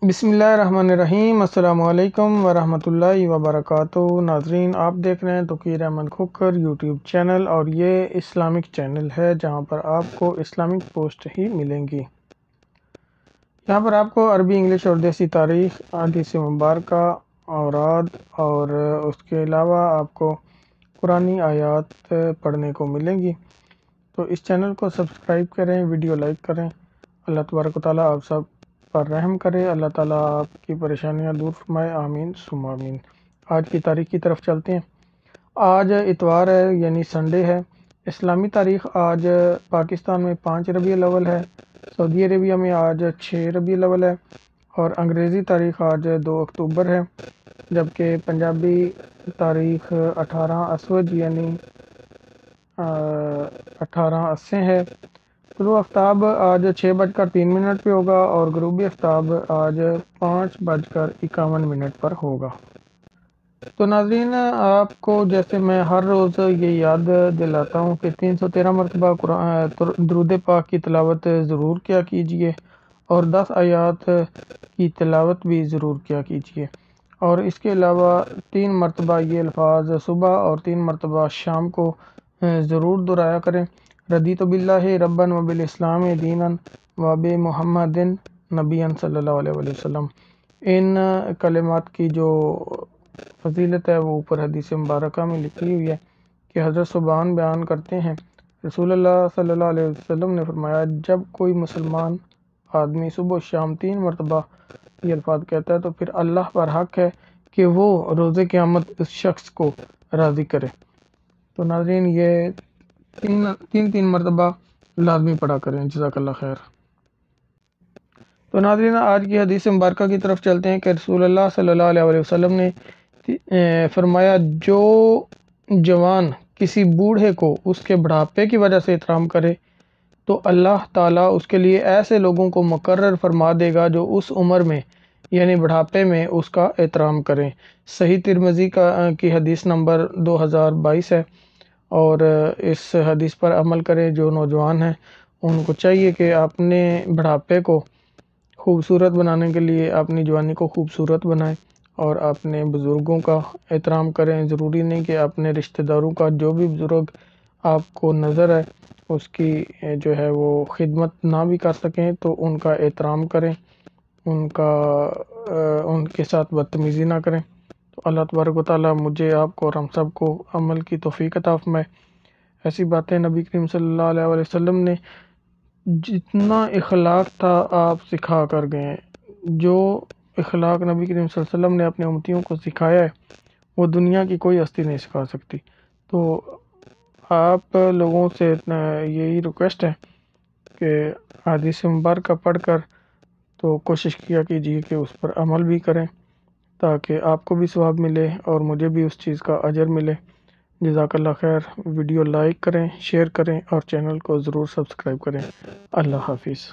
बिस्मिल्लाहिर्रहमानिर्रहीम। अस्सलामु अलैकुम वरहमतुल्लाहि वबरकातुहू। नाजरीन, आप देख रहे हैं तौकीर अहमद खोखर यूट्यूब चैनल, और ये इस्लामिक चैनल है जहां पर आपको इस्लामिक पोस्ट ही मिलेंगी। यहां पर आपको अरबी, इंग्लिश और देसी तारीख़, हदीस मुबारक, औराद और उसके अलावा आपको कुरानी आयात पढ़ने को मिलेंगी। तो इस चैनल को सब्सक्राइब करें, वीडियो लाइक करें। अल्लाह तबारक व तआला आप सब पर रहम करे। अल्लाह ताला आपकी परेशानियां दूर फरमाए। आमीन सुम्मा आमीन। आज की तारीख की तरफ चलते हैं। आज इतवार है, यानी संडे है। इस्लामी तारीख आज पाकिस्तान में 5 रबीउल अव्वल है, सऊदी अरेबिया में आज 6 रबीउल अव्वल है, और अंग्रेज़ी तारीख आज 2 अक्टूबर है, जबकि पंजाबी तारीख 18 असवद यानी 18 अस्से है। तुलुए आफ्ताब आज 6:03 पे होगा, और ग़ुरूब आफ्ताब आज 5:51 पर होगा। तो नाज़रीन, आपको जैसे मैं हर रोज़ ये याद दिलाता हूँ कि 313 मरतबा दुरूद पाक की तिलावत ज़रूर किया कीजिए, और 10 आयात की तिलावत भी ज़रूर किया कीजिए। और इसके अलावा 3 मरतबा ये अल्फाज सुबह और 3 मरतबा शाम को ज़रूर दोहराया करें। रदीतु बिल्लाहि रब्बन व बिल इस्लाम दीनन व बि मुहम्मदिन नबियन सल्लल्लाहु अलैहि वसल्लम। इन कलिमात की जो फजीलत है वो ऊपर हदीस मुबारक में लिखी हुई है कि हज़रत सुबहान बयान करते हैं, रसूलुल्लाह सल्लल्लाहु अलैहि वसल्लम ने फरमाया, जब कोई मुसलमान आदमी सुबह शाम 3 मरतबा ये अल्फाज कहता है तो फिर अल्लाह पर हक है कि वो रोज़े क़यामत उस शख्स को राज़ी करे। तो नाज़रीन, ये तीन मरतबा लाजमी पढ़ा करें। जज़ाकल्लाह खैर। तो नाज़रीन, आज की हदीस मुबारक की तरफ चलते हैं कि रसूलुल्लाह सल्लल्लाहु अलैहि वसल्लम ने फरमाया, जो जवान किसी बूढ़े को उसके बुढ़ापे की वजह से एहतराम करे तो अल्लाह ताला उसके लिए ऐसे लोगों को मुकर्रर फरमा देगा जो उस उम्र में यानी बुढ़ापे में उसका एहतराम करें। सही तिरमिज़ी की हदीस नंबर 2022 है, और इस हदीस पर अमल करें। जो नौजवान हैं उनको चाहिए कि अपने बुढ़ापे को खूबसूरत बनाने के लिए अपनी जवानी को खूबसूरत बनाएं, और अपने बुज़ुर्गों का एहतराम करें। ज़रूरी नहीं कि अपने रिश्तेदारों का, जो भी बुज़ुर्ग आपको नज़र है उसकी जो है वो खिदमत ना भी कर सकें तो उनका एहतराम करें, उनके साथ बदतमीज़ी ना करें। तो अल्लाह तबारक व तआला मुझे, आपको और हम सब को अमल की तौफ़ीक अता फ़रमाए। ऐसी बातें नबी करीम सल्लल्लाहु अलैहि वसल्लम ने जितना इखलाक था आप सिखा कर गए। जो इखलाक नबी करीम सल्लल्लाहु अलैहि वसल्लम ने अपने उम्मतियों को सिखाया है वो दुनिया की कोई हस्ती नहीं सिखा सकती। तो आप लोगों से यही रिक्वेस्ट है कि हदीस मुबारक पढ़कर तो कोशिश किया कीजिए कि उस पर अमल भी करें, ताकि आपको भी सवाब मिले और मुझे भी उस चीज़ का अजर मिले। जज़ाकल्लाह खैर। वीडियो लाइक करें, शेयर करें और चैनल को ज़रूर सब्सक्राइब करें। अल्लाह हाफिज़।